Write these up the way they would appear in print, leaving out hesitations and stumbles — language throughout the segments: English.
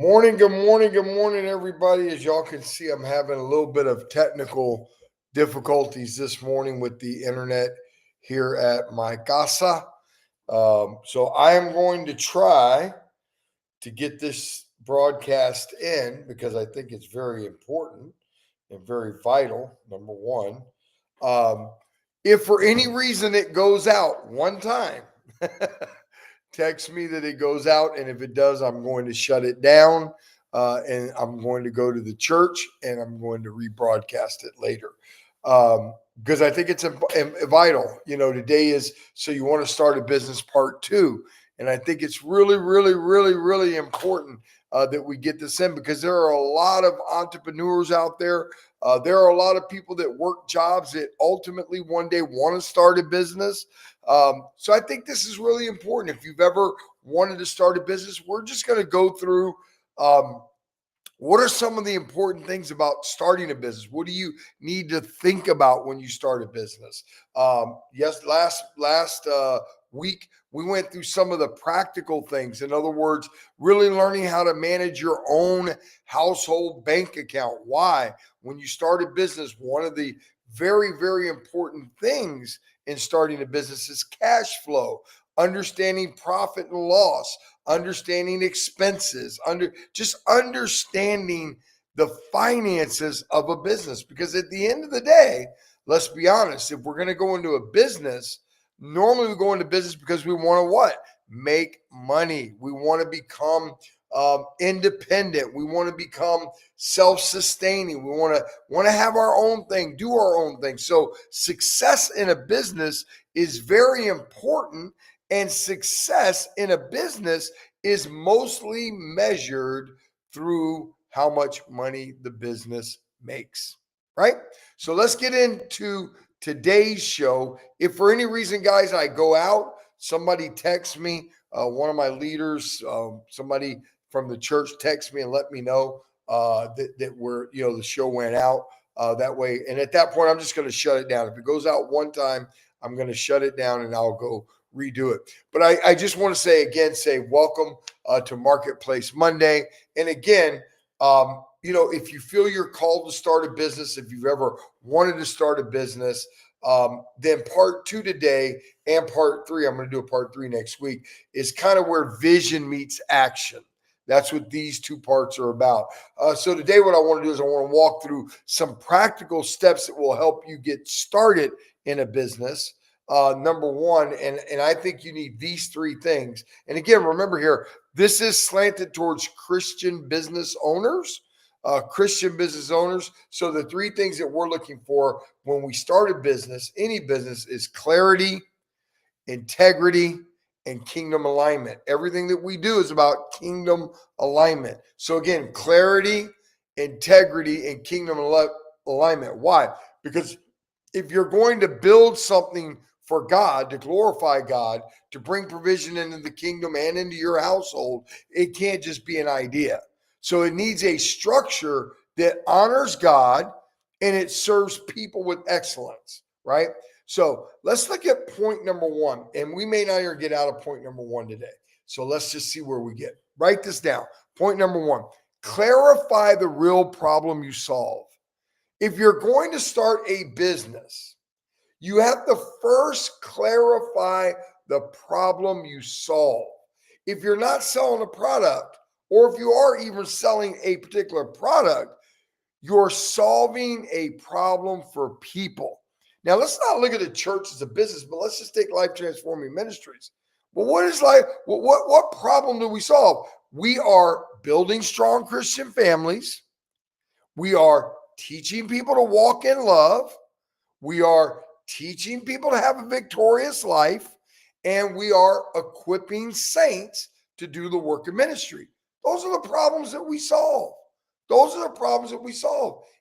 Good morning, everybody. As y'all can see, I'm having a little bit of technical difficulties this morning with the internet here at my casa. So I am going to try to get this broadcast in because I think it's very important and very vital. Number one, um, if for any reason it goes out one time, text me that it goes out, and if it does, I'm going to shut it down, and I'm going to go to the church and I'm going to rebroadcast it later. Because I think it's vital. Today is So You Want to Start a Business Part 2. And I think it's really, really, really, really important that we get this in because there are a lot of entrepreneurs out there. There are a lot of people that work jobs that ultimately one day want to start a business. So I think this is really important. If you've ever wanted to start a business, we're just going to go through what are some of the important things about starting a business? What do you need to think about when you start a business? Yes, last week we went through some of the practical things. In other words, really learning how to manage your own household bank account. Why? When you start a business, one of the very, very important things in starting a business is cash flow, understanding profit and loss, understanding expenses, just understanding the finances of a business. Because at the end of the day, let's be honest, if we're going to go into a business, normally we go into business because we want to what? Make money. We want to become independent. We want to become self-sustaining. We want to have our own thing, do our own thing. So success in a business is very important, and success in a business is mostly measured through how much money the business makes, right? So let's get into today's show. If for any reason, guys, I go out, somebody texts me, one of my leaders, somebody from the church texts me and let me know that we're, the show went out that way. And at that point, I'm just going to shut it down. If it goes out one time, I'm going to shut it down and I'll go redo it. But I just want to say welcome to Marketplace Monday. And again, if you feel you're called to start a business, if you've ever wanted to start a business, then part 2 today and part 3, I'm going to do a part 3 next week, is kind of where vision meets action. That's what these 2 parts are about. So today what I want to do is I want to walk through some practical steps that will help you get started in a business. Number one, and I think you need these 3 things. And again, remember here, this is slanted towards Christian business owners. So the 3 things that we're looking for when we start a business, any business, is clarity, integrity, and kingdom alignment. Everything that we do is about kingdom alignment. So again, clarity, integrity, and kingdom alignment. Why? Because if you're going to build something for God, to glorify God, to bring provision into the kingdom and into your household, it can't just be an idea. So it needs a structure that honors God and it serves people with excellence, right? So let's look at point number 1. And we may not even get out of point number 1 today. So let's just see where we get. Write this down. Point number 1, clarify the real problem you solve. If you're going to start a business, you have to first clarify the problem you solve. If you're not selling a product, or if you are even selling a particular product, you're solving a problem for people. Now, let's not look at the church as a business, but let's just take Life Transforming Ministries. Well, what is life? What problem do we solve? We are building strong Christian families. We are teaching people to walk in love. We are teaching people to have a victorious life. And we are equipping saints to do the work of ministry. Those are the problems that we solve.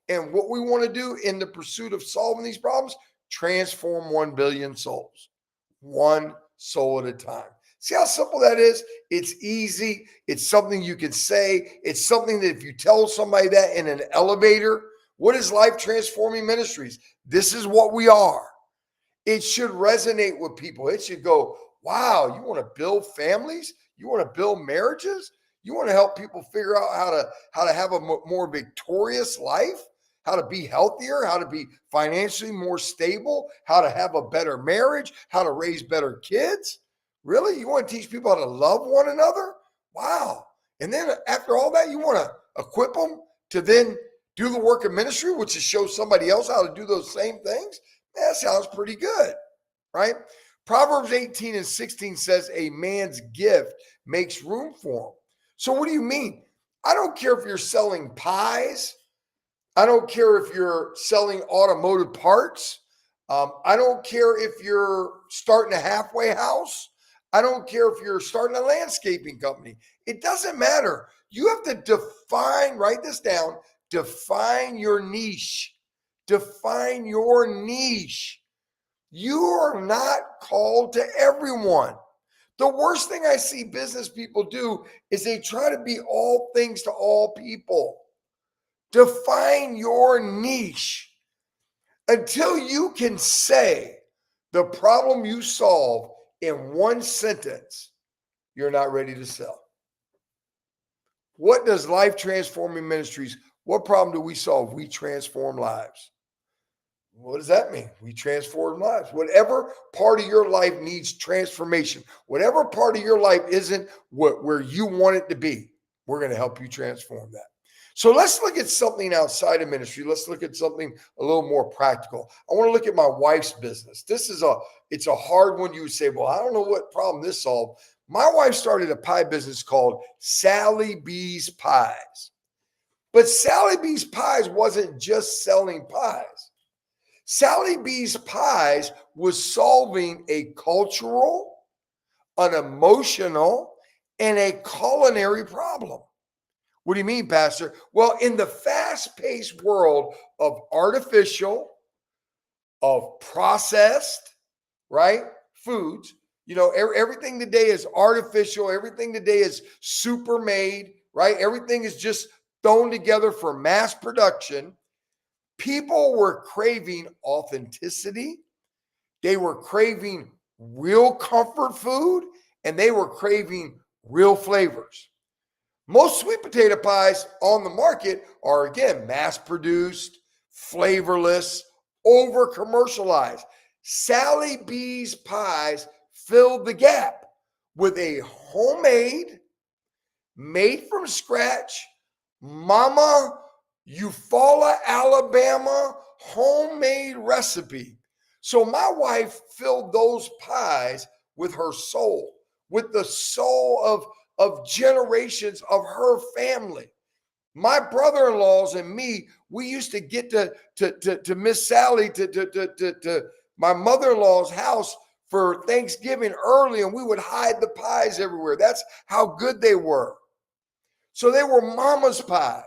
And what we want to do in the pursuit of solving these problems, transform 1 billion souls, one soul at a time. See how simple that is? It's easy. It's something you can say. It's something that if you tell somebody that in an elevator, what is Life Transforming Ministries? This is what we are. It should resonate with people. It should go, wow, you want to build families? You want to build marriages? You want to help people figure out how to have a more victorious life, how to be healthier, how to be financially more stable, how to have a better marriage, how to raise better kids. Really? You want to teach people how to love one another? Wow. And then after all that, you want to equip them to then do the work of ministry, which is show somebody else how to do those same things? That sounds pretty good, right? Proverbs 18:16 says, a man's gift makes room for him. So what do you mean? I don't care if you're selling pies. I don't care if you're selling automotive parts. I don't care if you're starting a halfway house. I don't care if you're starting a landscaping company. It doesn't matter. You have to define, write this down, define your niche. Define your niche. You are not called to everyone. The worst thing I see business people do is they try to be all things to all people. Define your niche. Until you can say the problem you solve in one sentence, you're not ready to sell. What does Life Transforming Ministries, what problem do we solve? We transform lives. What does that mean? We transform lives. Whatever part of your life needs transformation, whatever part of your life isn't where you want it to be, we're going to help you transform that. So let's look at something outside of ministry. Let's look at something a little more practical. I want to look at my wife's business. It's a hard one. You would say, well, I don't know what problem this solved. My wife started a pie business called Sally B's Pies. But Sally B's Pies wasn't just selling pies. Sally B's Pies was solving a cultural, an emotional, and a culinary problem. What do you mean, Pastor? Well, in the fast-paced world of artificial, of processed, right, foods, everything today is artificial. Everything today is super made, right? Everything is just thrown together for mass production. People were craving authenticity. They were craving real comfort food, and they were craving real flavors. Most sweet potato pies on the market are, again, mass-produced, flavorless, over-commercialized. Sally B's Pies filled the gap with a homemade, made from scratch, Mama Eufaula, Alabama, homemade recipe. So my wife filled those pies with her soul, with the soul of generations of her family. My brother-in-laws and me, we used to get to Miss Sally, to my mother-in-law's house for Thanksgiving early, and we would hide the pies everywhere. That's how good they were. So they were mama's pies.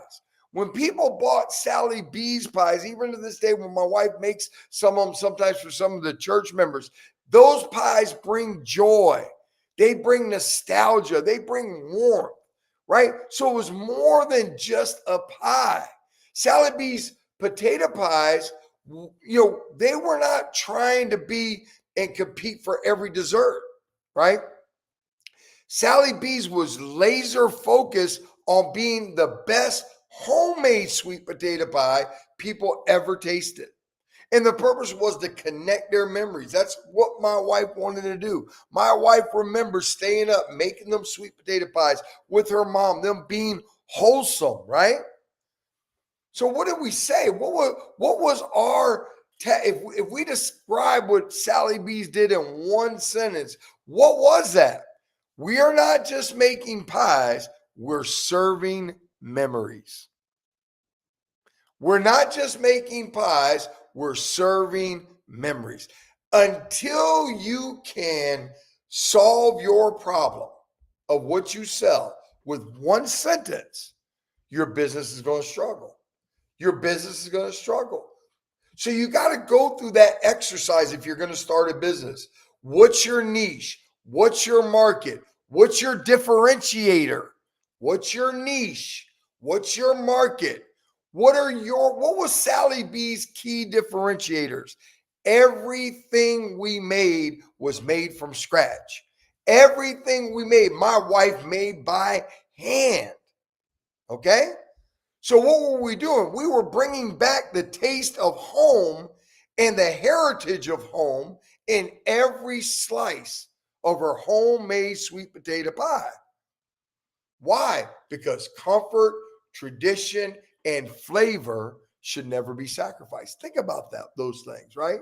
When people bought Sally B's Pies, even to this day, when my wife makes some of them sometimes for some of the church members, those pies bring joy. They bring nostalgia. They bring warmth, right? So it was more than just a pie. Sally B's potato pies, they were not trying to be and compete for every dessert, right? Sally B's was laser focused on being the best homemade sweet potato pie people ever tasted. And the purpose was to connect their memories. That's what my wife wanted to do. My wife remembers staying up, making them sweet potato pies with her mom, them being wholesome, right? So what did we say? What was our, if we describe what Sally B's did in one sentence, what was that? We are not just making pies, we're serving memories. We're not just making pies, we're serving memories. Until you can solve your problem of what you sell with one sentence, your business is going to struggle. Your business is going to struggle. So you got to go through that exercise if you're going to start a business. What's your niche? What's your market? What's your differentiator? What's your niche? What's your market? What was Sally B's key differentiators? Everything we made was made from scratch. Everything we made, my wife made by hand. Okay? So what were we doing? We were bringing back the taste of home and the heritage of home in every slice of our homemade sweet potato pie. Why? Because comfort, tradition, and flavor should never be sacrificed. Think about those things, right?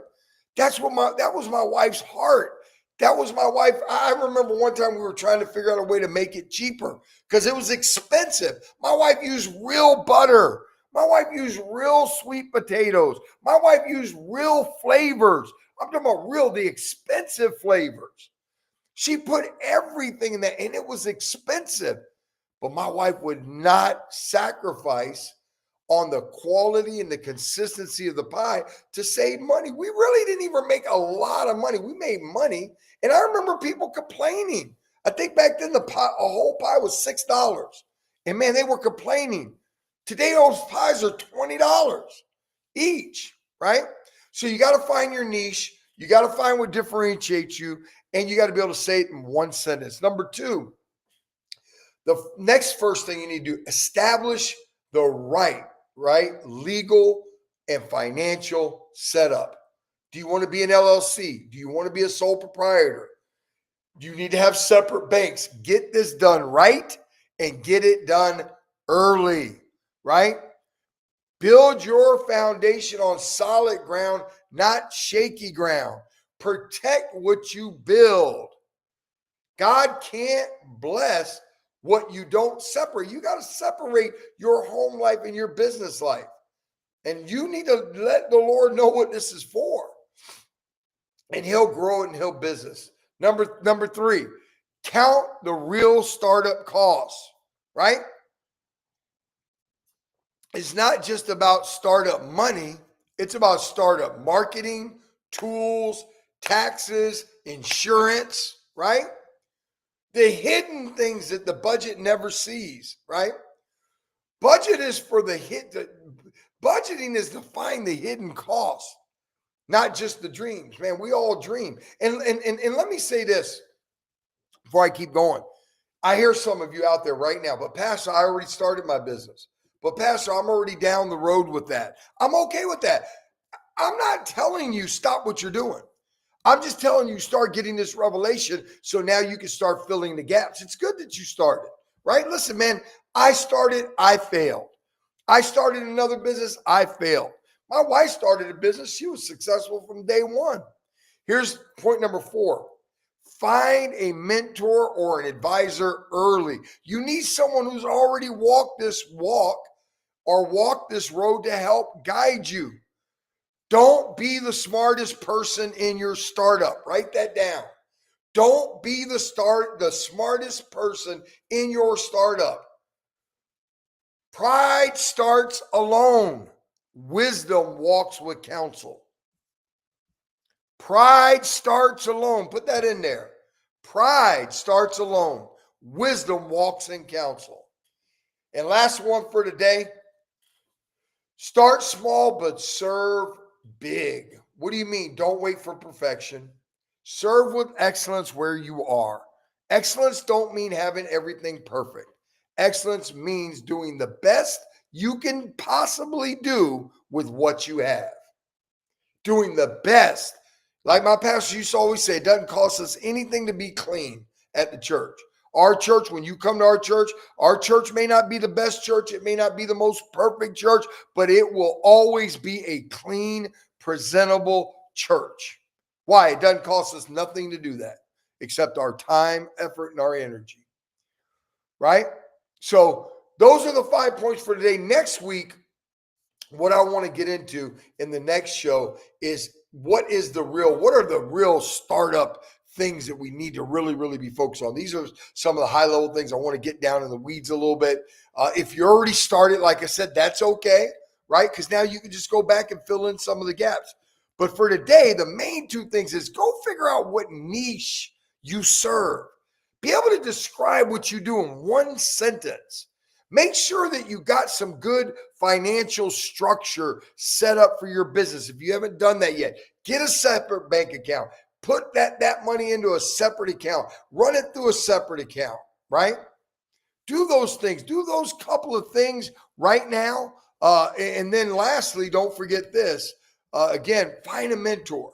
That was my wife's heart. That was my wife. I remember one time we were trying to figure out a way to make it cheaper because it was expensive. My wife used real butter. My wife used real sweet potatoes. My wife used real flavors. I'm talking about the expensive flavors. She put everything in that, and it was expensive. But my wife would not sacrifice on the quality and the consistency of the pie to save money. We really didn't even make a lot of money. We made money. And I remember people complaining. I think back then a whole pie was $6. And man, they were complaining. Today, those pies are $20 each, right? So you got to find your niche. You got to find what differentiates you. And you got to be able to say it in one sentence. Number two, the next first thing you need to do, establish the right legal and financial setup. Do you want to be an LLC? Do you want to be a sole proprietor? Do you need to have separate banks? Get this done right and get it done early, right? Build your foundation on solid ground, not shaky ground. Protect what you build. God can't bless what you don't separate. You got to separate your home life and your business life. And you need to let the Lord know what this is for. And he'll grow it and he'll business. Number three, count the real startup costs, right? It's not just about startup money. It's about startup marketing, tools, taxes, insurance, right? The hidden things that the budget never sees, right? Budgeting is to find the hidden costs, not just the dreams. Man, we all dream. And let me say this before I keep going. I hear some of you out there right now, but Pastor, I already started my business. But Pastor, I'm already down the road with that. I'm okay with that. I'm not telling you stop what you're doing. I'm just telling you, start getting this revelation so now you can start filling the gaps. It's good that you started, right? Listen, man, I started, I failed. I started another business, I failed. My wife started a business, she was successful from day one. Here's point number 4. Find a mentor or an advisor early. You need someone who's already walked this walk or walked this road to help guide you. Don't be the smartest person in your startup. Write that down. Don't be the smartest person in your startup. Pride starts alone. Wisdom walks with counsel. Pride starts alone. Put that in there. Pride starts alone. Wisdom walks in counsel. And last one for today. Start small, but serve big. What do you mean? Don't wait for perfection. Serve with excellence where you are. Excellence don't mean having everything perfect. Excellence means doing the best you can possibly do with what you have. Doing the best. Like my pastor used to always say, it doesn't cost us anything to be clean at the church. Our church, when you come to our church may not be the best church. It may not be the most perfect church, but it will always be a clean, presentable church. Why? It doesn't cost us nothing to do that except our time, effort, and our energy. Right? So those are the 5 points for today. Next week, what I want to get into in the next show is what are the real startup things that we need to really, really be focused on. These are some of the high level things. I want to get down in the weeds a little bit. If you already started, like I said, that's okay, right? Because now you can just go back and fill in some of the gaps. But for today, the main 2 things is go figure out what niche you serve. Be able to describe what you do in one sentence. Make sure that you got some good financial structure set up for your business. If you haven't done that yet, get a separate bank account. Put that money into a separate account. Run it through a separate account, right? Do those things. Do those couple of things right now. And then lastly, don't forget this. Again, find a mentor.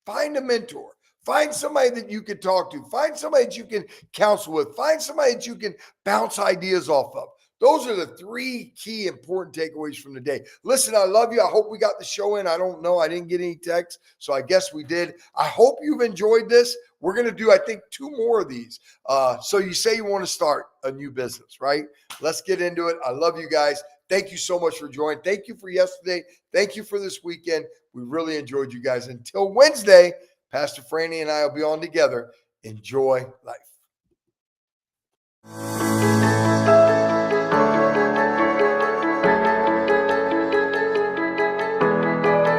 Find a mentor. Find somebody that you can talk to. Find somebody that you can counsel with. Find somebody that you can bounce ideas off of. Those are the three key important takeaways from the day. Listen, I love you. I hope we got the show in. I don't know. I didn't get any texts, so I guess we did. I hope you've enjoyed this. We're going to do, I think, 2 more of these. So you say you want to start a new business, right? Let's get into it. I love you guys. Thank you so much for joining. Thank you for yesterday. Thank you for this weekend. We really enjoyed you guys. Until Wednesday, Pastor Franny and I will be on together. Enjoy life.